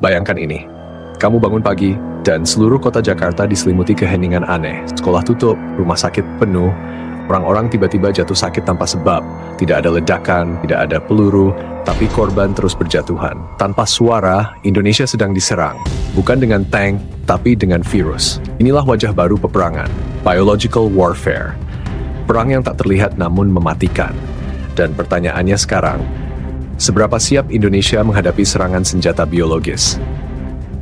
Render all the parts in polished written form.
Bayangkan ini, kamu bangun pagi dan seluruh kota Jakarta diselimuti keheningan aneh. Sekolah tutup, rumah sakit penuh, orang-orang tiba-tiba jatuh sakit tanpa sebab. Tidak ada ledakan, tidak ada peluru, tapi korban terus berjatuhan. Tanpa suara, Indonesia sedang diserang. Bukan dengan tank, tapi dengan virus. Inilah wajah baru peperangan, biological warfare. Perang yang tak terlihat namun mematikan. Dan pertanyaannya sekarang, seberapa siap Indonesia menghadapi serangan senjata biologis?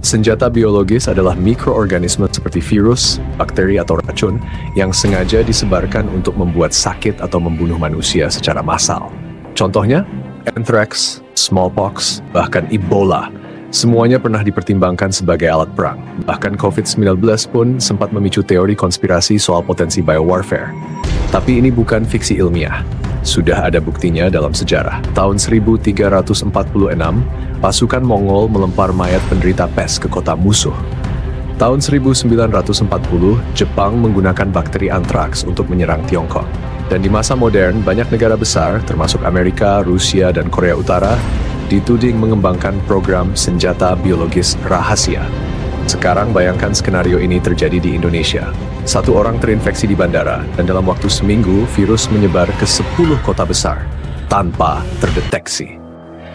Senjata biologis adalah mikroorganisme seperti virus, bakteri atau racun yang sengaja disebarkan untuk membuat sakit atau membunuh manusia secara massal. Contohnya, anthrax, smallpox, bahkan Ebola. Semuanya pernah dipertimbangkan sebagai alat perang. Bahkan COVID-19 pun sempat memicu teori konspirasi soal potensi biowarfare. Tapi ini bukan fiksi ilmiah. Sudah ada buktinya dalam sejarah. Tahun 1346, pasukan Mongol melempar mayat penderita pes ke kota musuh. Tahun 1940, Jepang menggunakan bakteri antraks untuk menyerang Tiongkok. Dan di masa modern, banyak negara besar, termasuk Amerika, Rusia, dan Korea Utara, dituding mengembangkan program senjata biologis rahasia. Sekarang bayangkan skenario ini terjadi di Indonesia. Satu orang terinfeksi di bandara, dan dalam waktu seminggu, virus menyebar ke 10 kota besar, tanpa terdeteksi,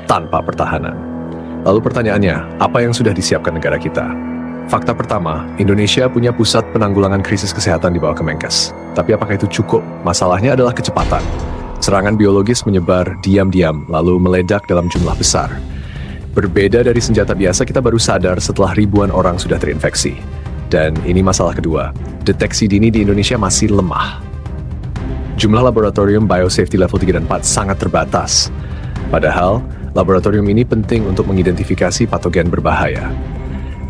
tanpa pertahanan. Lalu pertanyaannya, apa yang sudah disiapkan negara kita? Fakta pertama, Indonesia punya pusat penanggulangan krisis kesehatan di bawah Kemenkes. Tapi apakah itu cukup? Masalahnya adalah kecepatan. Serangan biologis menyebar diam-diam, lalu meledak dalam jumlah besar. Berbeda dari senjata biasa, kita baru sadar setelah ribuan orang sudah terinfeksi. Dan ini masalah kedua, deteksi dini di Indonesia masih lemah. Jumlah laboratorium biosafety level 3 dan 4 sangat terbatas. Padahal, laboratorium ini penting untuk mengidentifikasi patogen berbahaya.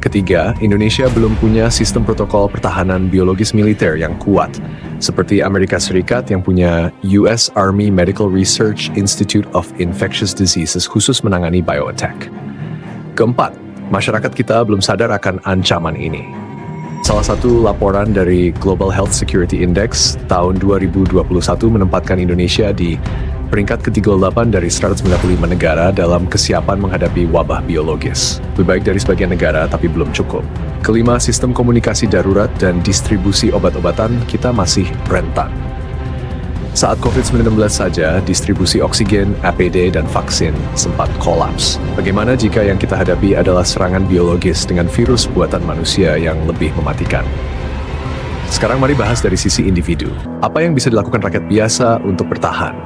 Ketiga, Indonesia belum punya sistem protokol pertahanan biologis militer yang kuat, seperti Amerika Serikat yang punya US Army Medical Research Institute of Infectious Diseases khusus menangani bioattack. Keempat, masyarakat kita belum sadar akan ancaman ini. Salah satu laporan dari Global Health Security Index tahun 2021 menempatkan Indonesia di peringkat ke-38 dari 195 negara dalam kesiapan menghadapi wabah biologis. Lebih baik dari sebagian negara, tapi belum cukup. Kelima, sistem komunikasi darurat dan distribusi obat-obatan kita masih rentan. Saat COVID-19 saja, distribusi oksigen, APD, dan vaksin sempat kolaps. Bagaimana jika yang kita hadapi adalah serangan biologis dengan virus buatan manusia yang lebih mematikan? Sekarang mari bahas dari sisi individu. Apa yang bisa dilakukan rakyat biasa untuk bertahan?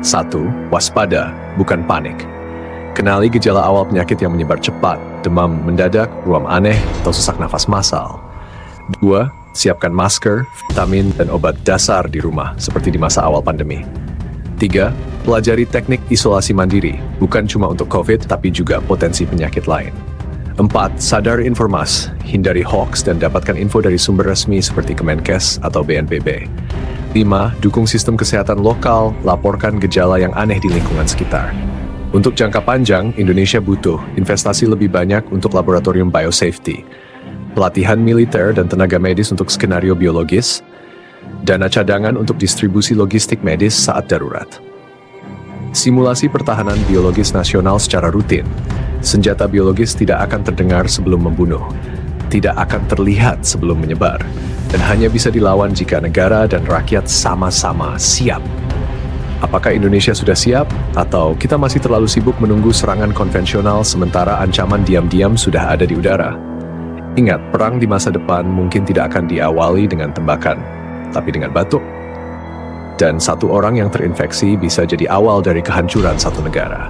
1. Waspada, bukan panik. Kenali gejala awal penyakit yang menyebar cepat, demam mendadak, ruam aneh, atau sesak nafas massal. 2. Siapkan masker, vitamin, dan obat dasar di rumah, seperti di masa awal pandemi. 3. Pelajari teknik isolasi mandiri, bukan cuma untuk COVID, tapi juga potensi penyakit lain. 4. Sadari informasi, hindari hoax, dan dapatkan info dari sumber resmi seperti Kemenkes atau BNPB. 5. Dukung sistem kesehatan lokal, laporkan gejala yang aneh di lingkungan sekitar. Untuk jangka panjang, Indonesia butuh investasi lebih banyak untuk laboratorium biosafety, pelatihan militer dan tenaga medis untuk skenario biologis, dana cadangan untuk distribusi logistik medis saat darurat. Simulasi pertahanan biologis nasional secara rutin. Senjata biologis tidak akan terdengar sebelum membunuh, tidak akan terlihat sebelum menyebar, dan hanya bisa dilawan jika negara dan rakyat sama-sama siap. Apakah Indonesia sudah siap? Atau kita masih terlalu sibuk menunggu serangan konvensional sementara ancaman diam-diam sudah ada di udara? Ingat, perang di masa depan mungkin tidak akan diawali dengan tembakan, tapi dengan batuk. Dan satu orang yang terinfeksi bisa jadi awal dari kehancuran satu negara.